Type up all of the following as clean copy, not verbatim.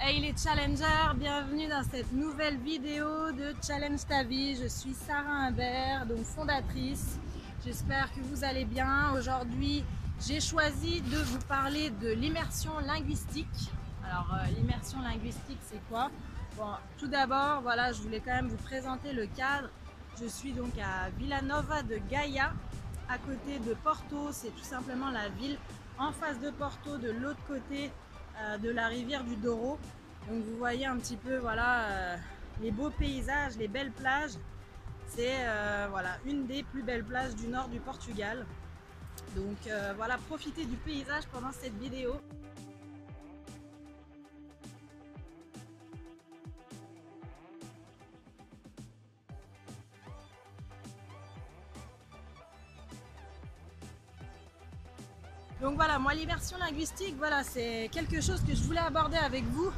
Hey les challengers, bienvenue dans cette nouvelle vidéo de Challenge ta vie. Je suis Sarah Imbert, donc fondatrice. J'espère que vous allez bien. Aujourd'hui, j'ai choisi de vous parler de l'immersion linguistique. Alors, l'immersion linguistique, c'est quoi? Bon, tout d'abord, voilà, je voulais quand même vous présenter le cadre. Je suis donc à Villanova de Gaia, à côté de Porto. C'est tout simplement la ville en face de Porto, de l'autre côté de la rivière du Douro. Donc vous voyez un petit peu voilà, les beaux paysages, les belles plages. C'est voilà, une des plus belles plages du nord du Portugal. Donc voilà, profitez du paysage pendant cette vidéo. Donc voilà, moi l'immersion linguistique, voilà, c'est quelque chose que je voulais aborder avec vous,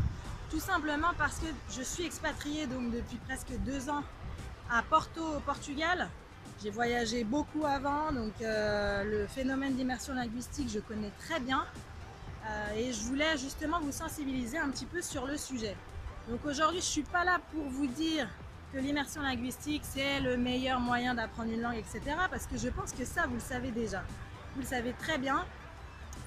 tout simplement parce que je suis expatriée donc depuis presque 2 ans à Porto au Portugal. J'ai voyagé beaucoup avant, donc le phénomène d'immersion linguistique je connais très bien et je voulais justement vous sensibiliser un petit peu sur le sujet. Donc aujourd'hui je ne suis pas là pour vous dire que l'immersion linguistique c'est le meilleur moyen d'apprendre une langue, etc. Parce que je pense que ça vous le savez déjà, vous le savez très bien.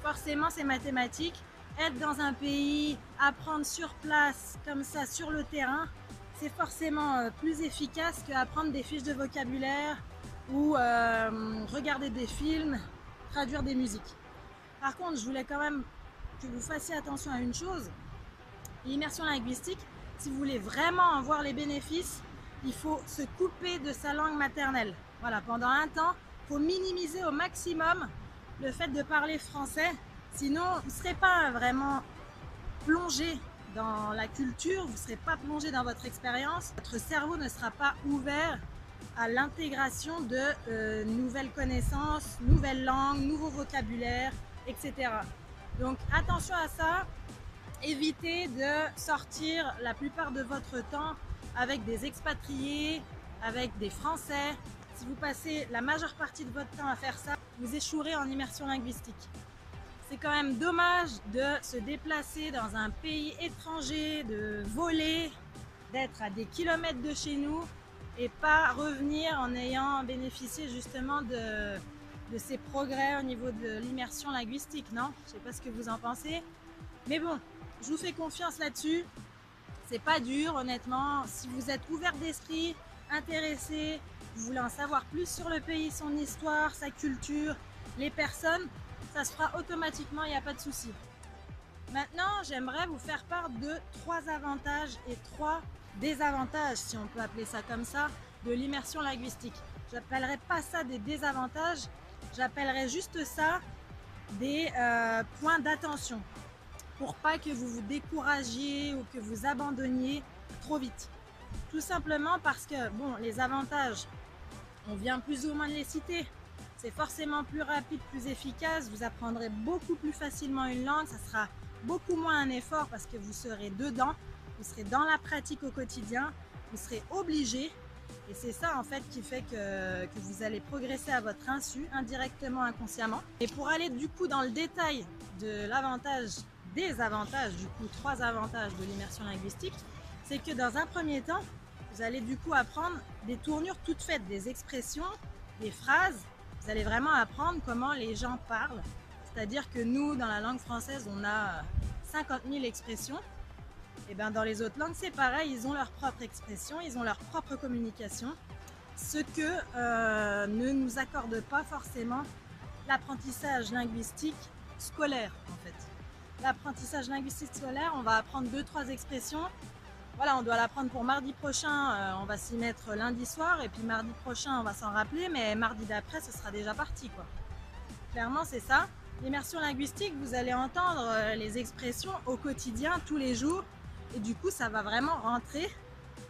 Forcément c'est mathématique, être dans un pays, apprendre sur place comme ça sur le terrain, c'est forcément plus efficace qu'apprendre des fiches de vocabulaire ou regarder des films, traduire des musiques. Par contre, je voulais quand même que vous fassiez attention à une chose, l'immersion linguistique, si vous voulez vraiment en voir les bénéfices, il faut se couper de sa langue maternelle. Voilà, pendant un temps, il faut minimiser au maximum le fait de parler français, sinon vous ne serez pas vraiment plongé dans la culture, vous ne serez pas plongé dans votre expérience, votre cerveau ne sera pas ouvert à l'intégration de nouvelles connaissances, nouvelles langues, nouveaux vocabulaires, etc. Donc attention à ça, évitez de sortir la plupart de votre temps avec des expatriés, avec des Français. Si vous passez la majeure partie de votre temps à faire ça, vous échouerez en immersion linguistique. C'est quand même dommage de se déplacer dans un pays étranger, de voler, d'être à des kilomètres de chez nous et pas revenir en ayant bénéficié justement de ces progrès au niveau de l'immersion linguistique, non? Je ne sais pas ce que vous en pensez. Mais bon, je vous fais confiance là-dessus. C'est pas dur, honnêtement. Si vous êtes ouvert d'esprit, intéressé, vous voulez en savoir plus sur le pays, son histoire, sa culture, les personnes, ça se fera automatiquement, il n'y a pas de souci. Maintenant, j'aimerais vous faire part de 3 avantages et 3 désavantages, si on peut appeler ça comme ça, de l'immersion linguistique. J'appellerai pas ça des désavantages, j'appellerai juste ça des points d'attention, pour pas que vous vous découragiez ou que vous abandonniez trop vite. Tout simplement parce que, bon, les avantages, on vient plus ou moins de les citer. C'est forcément plus rapide, plus efficace, vous apprendrez beaucoup plus facilement une langue, ça sera beaucoup moins un effort parce que vous serez dedans, vous serez dans la pratique au quotidien, vous serez obligé. Et c'est ça en fait qui fait que vous allez progresser à votre insu, indirectement, inconsciemment. Et pour aller du coup dans le détail de l'avantage, des avantages, du coup 3 avantages de l'immersion linguistique, c'est que dans un premier temps, vous allez du coup apprendre des tournures toutes faites, des expressions, des phrases. Vous allez vraiment apprendre comment les gens parlent. C'est-à-dire que nous, dans la langue française, on a 50 000 expressions. Et bien dans les autres langues, c'est pareil, ils ont leur propre expression, ils ont leur propre communication. Ce que ne nous accorde pas forcément l'apprentissage linguistique scolaire, en fait. L'apprentissage linguistique scolaire, on va apprendre 2-3 expressions. Voilà, on doit l'apprendre pour mardi prochain, on va s'y mettre lundi soir, et puis mardi prochain, on va s'en rappeler, mais mardi d'après, ce sera déjà parti, quoi. Clairement, c'est ça. L'immersion linguistique, vous allez entendre les expressions au quotidien, tous les jours, et du coup, ça va vraiment rentrer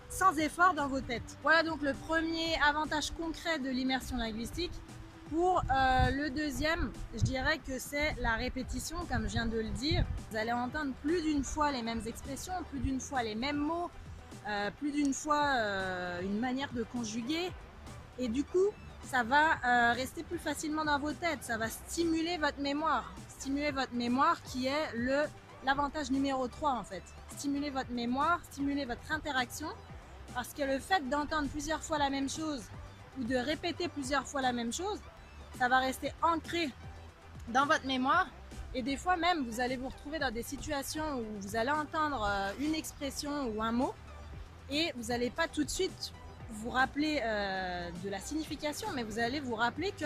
sans effort dans vos têtes. Voilà donc le premier avantage concret de l'immersion linguistique. Pour le deuxième, je dirais que c'est la répétition, comme je viens de le dire. Vous allez entendre plus d'une fois les mêmes expressions, plus d'une fois les mêmes mots, plus d'une fois une manière de conjuguer. Et du coup, ça va rester plus facilement dans vos têtes, ça va stimuler votre mémoire qui est l'avantage numéro 3 en fait. Stimuler votre mémoire, stimuler votre interaction, parce que le fait d'entendre plusieurs fois la même chose ou de répéter plusieurs fois la même chose, ça va rester ancré dans votre mémoire. Et des fois même, vous allez vous retrouver dans des situations où vous allez entendre une expression ou un mot et vous n'allez pas tout de suite vous rappeler de la signification, mais vous allez vous rappeler que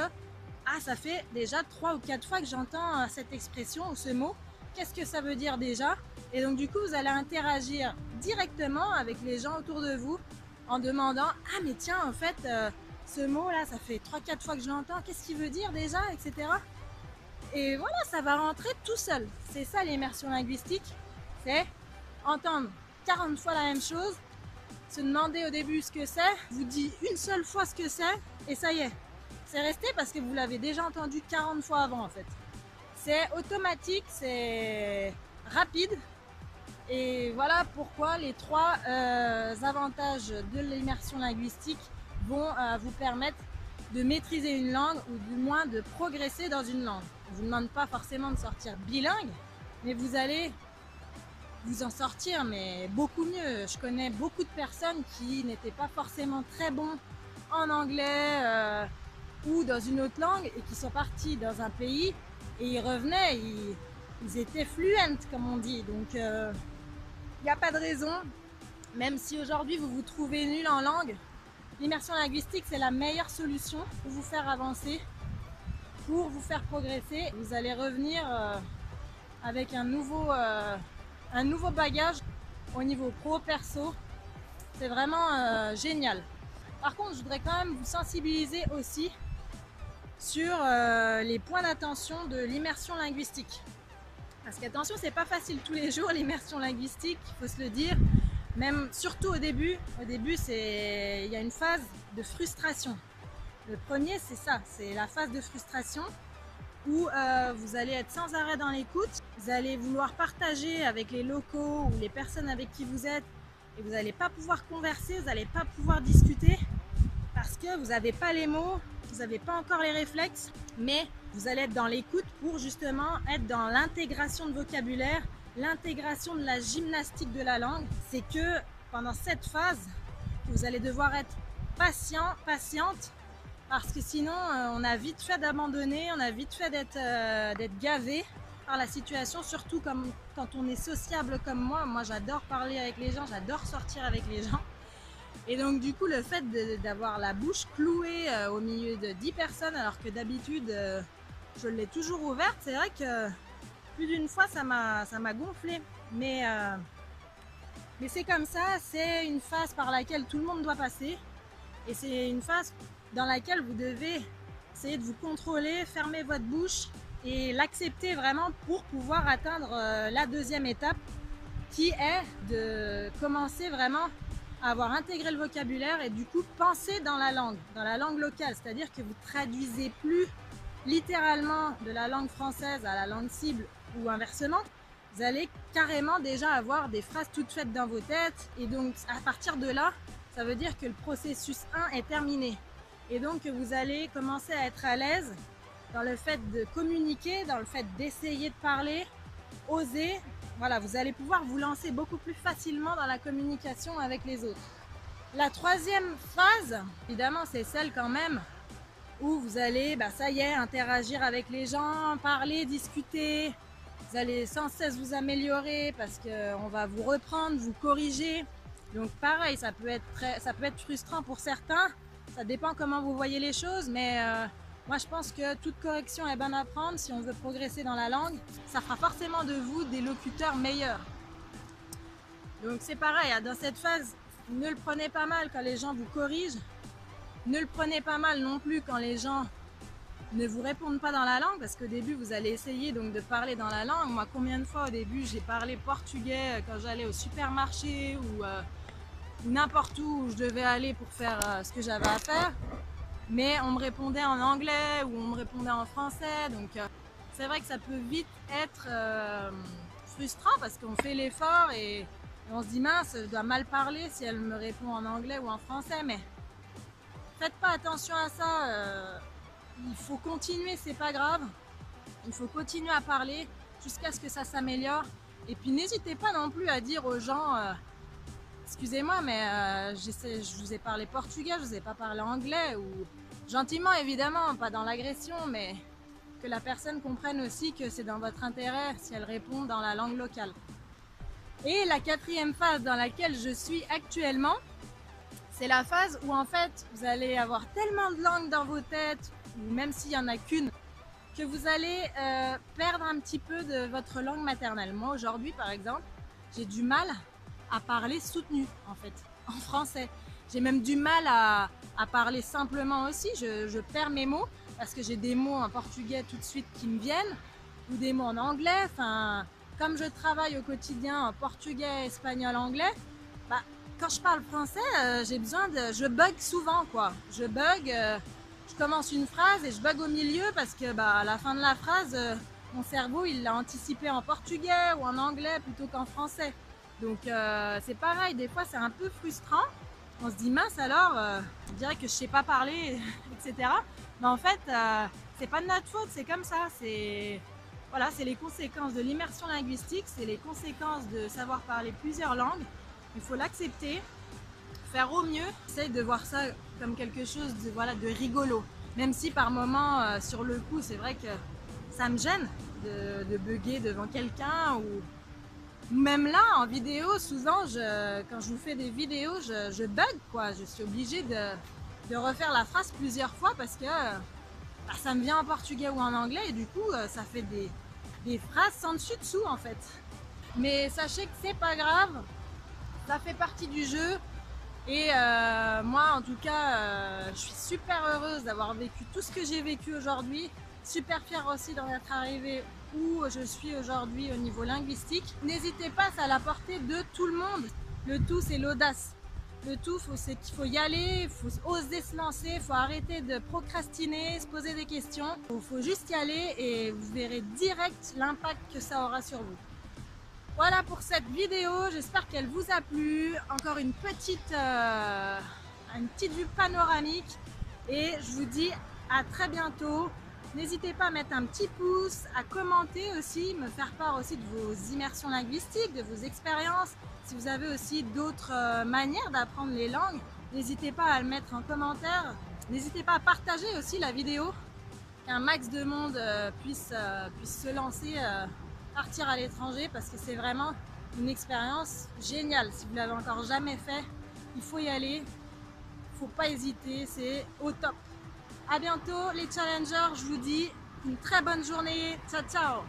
ça fait déjà 3 ou 4 fois que j'entends cette expression ou ce mot. Qu'est-ce que ça veut dire déjà? Et donc du coup, vous allez interagir directement avec les gens autour de vous en demandant « Ah mais tiens, en fait, ce mot-là, ça fait 3-4 fois que je l'entends, qu'est-ce qu'il veut dire déjà ?» etc. Et voilà, ça va rentrer tout seul. C'est ça l'immersion linguistique, c'est entendre 40 fois la même chose, se demander au début ce que c'est, vous dit une seule fois ce que c'est, et ça y est. C'est resté parce que vous l'avez déjà entendu 40 fois avant en fait. C'est automatique, c'est rapide, et voilà pourquoi les 3 avantages de l'immersion linguistique vont vous permettre de maîtriser une langue ou du moins de progresser dans une langue. On ne vous demande pas forcément de sortir bilingue, mais vous allez vous en sortir, mais beaucoup mieux. Je connais beaucoup de personnes qui n'étaient pas forcément très bons en anglais ou dans une autre langue et qui sont partis dans un pays et ils revenaient, ils étaient fluents comme on dit. Donc il n'y a pas de raison, même si aujourd'hui vous vous trouvez nul en langue, l'immersion linguistique c'est la meilleure solution pour vous faire avancer, pour vous faire progresser. Vous allez revenir avec un nouveau bagage au niveau pro-perso. C'est vraiment génial. Par contre, je voudrais quand même vous sensibiliser aussi sur les points d'attention de l'immersion linguistique. Parce qu'attention, c'est pas facile tous les jours l'immersion linguistique, il faut se le dire. Même surtout au début il y a une phase de frustration. Le premier, c'est ça, c'est la phase de frustration où vous allez être sans arrêt dans l'écoute, vous allez vouloir partager avec les locaux ou les personnes avec qui vous êtes et vous n'allez pas pouvoir converser, vous n'allez pas pouvoir discuter parce que vous n'avez pas les mots, vous n'avez pas encore les réflexes, mais vous allez être dans l'écoute pour justement être dans l'intégration de vocabulaire, l'intégration de la gymnastique de la langue. C'est que pendant cette phase, vous allez devoir être patient, patiente, parce que sinon on a vite fait d'abandonner, on a vite fait d'être gavé par la situation, surtout comme quand on est sociable comme moi. Moi j'adore parler avec les gens, j'adore sortir avec les gens. Et donc du coup le fait d'avoir la bouche clouée au milieu de 10 personnes alors que d'habitude je l'ai toujours ouverte, c'est vrai que plus d'une fois ça m'a gonflé. Mais c'est comme ça, c'est une phase par laquelle tout le monde doit passer. Et c'est une phase dans laquelle vous devez essayer de vous contrôler, fermer votre bouche et l'accepter vraiment pour pouvoir atteindre la deuxième étape qui est de commencer vraiment à avoir intégré le vocabulaire et du coup penser dans la langue locale, c'est-à-dire que vous traduisez plus littéralement de la langue française à la langue cible ou inversement. Vous allez carrément déjà avoir des phrases toutes faites dans vos têtes et donc à partir de là, ça veut dire que le processus 1 est terminé et donc vous allez commencer à être à l'aise dans le fait de communiquer, dans le fait d'essayer de parler, oser. Voilà, vous allez pouvoir vous lancer beaucoup plus facilement dans la communication avec les autres. La troisième phase, évidemment, c'est celle quand même où vous allez, ça y est, interagir avec les gens, parler, discuter. Vous allez sans cesse vous améliorer parce qu'on va vous reprendre, vous corriger. Donc pareil, ça peut être frustrant pour certains. Ça dépend comment vous voyez les choses, mais moi je pense que toute correction est bonne à prendre si on veut progresser dans la langue. Ça fera forcément de vous des locuteurs meilleurs. Donc c'est pareil, dans cette phase, ne le prenez pas mal quand les gens vous corrigent. Ne le prenez pas mal non plus quand les gens ne vous répondent pas dans la langue, parce qu'au début vous allez essayer donc de parler dans la langue. Moi, combien de fois au début j'ai parlé portugais quand j'allais au supermarché ou n'importe où je devais aller pour faire ce que j'avais à faire, mais on me répondait en anglais ou on me répondait en français. Donc c'est vrai que ça peut vite être frustrant parce qu'on fait l'effort et on se dit mince, je dois mal parler si elle me répond en anglais ou en français, mais faites pas attention à ça. Il faut continuer, c'est pas grave. Il faut continuer à parler jusqu'à ce que ça s'améliore. Et puis n'hésitez pas non plus à dire aux gens excusez-moi, mais je vous ai parlé portugais, je vous ai pas parlé anglais, ou gentiment évidemment, pas dans l'agression, mais que la personne comprenne aussi que c'est dans votre intérêt si elle répond dans la langue locale. Et la quatrième phase dans laquelle je suis actuellement, c'est la phase où en fait vous allez avoir tellement de langues dans vos têtes, ou même s'il n'y en a qu'une, que vous allez perdre un petit peu de votre langue maternelle. Moi aujourd'hui par exemple, j'ai du mal à parler soutenu en fait, en français. J'ai même du mal à parler simplement aussi, je perds mes mots parce que j'ai des mots en portugais tout de suite qui me viennent, ou des mots en anglais. Enfin, comme je travaille au quotidien en portugais, espagnol, anglais, bah, quand je parle français, j'ai besoin de... Je bug souvent quoi, je bug, je commence une phrase et je bug au milieu parce que bah, à la fin de la phrase, mon cerveau il l'a anticipé en portugais ou en anglais plutôt qu'en français. Donc c'est pareil, des fois c'est un peu frustrant. On se dit mince alors, on dirait que je sais pas parler, etc. Mais en fait, c'est pas de notre faute, c'est comme ça. Voilà, c'est les conséquences de l'immersion linguistique, c'est les conséquences de savoir parler plusieurs langues. Il faut l'accepter, faire au mieux. J'essaie de voir ça comme quelque chose de, voilà, de rigolo. Même si par moments, sur le coup, c'est vrai que ça me gêne de bugger devant quelqu'un ou même là en vidéo, souvent quand je vous fais des vidéos, je bug quoi. Je suis obligée de refaire la phrase plusieurs fois parce que bah, ça me vient en portugais ou en anglais et du coup ça fait des phrases sans dessus dessous en fait. Mais sachez que c'est pas grave, ça fait partie du jeu et moi en tout cas je suis super heureuse d'avoir vécu tout ce que j'ai vécu aujourd'hui. Super fière aussi d'en être arrivée où je suis aujourd'hui au niveau linguistique. N'hésitez pas, c'est à la portée de tout le monde. Le tout, c'est l'audace. Le tout, c'est qu'il faut y aller, il faut oser se lancer, il faut arrêter de procrastiner, se poser des questions. Il faut juste y aller et vous verrez direct l'impact que ça aura sur vous. Voilà pour cette vidéo, j'espère qu'elle vous a plu. Encore une petite vue panoramique et je vous dis à très bientôt. N'hésitez pas à mettre un petit pouce, à commenter aussi, me faire part aussi de vos immersions linguistiques, de vos expériences. Si vous avez aussi d'autres manières d'apprendre les langues, n'hésitez pas à le mettre en commentaire. N'hésitez pas à partager aussi la vidéo, qu'un max de monde puisse se lancer, partir à l'étranger parce que c'est vraiment une expérience géniale. Si vous ne l'avez encore jamais fait, il faut y aller, il ne faut pas hésiter, c'est au top. À bientôt les challengers, je vous dis une très bonne journée, ciao ciao.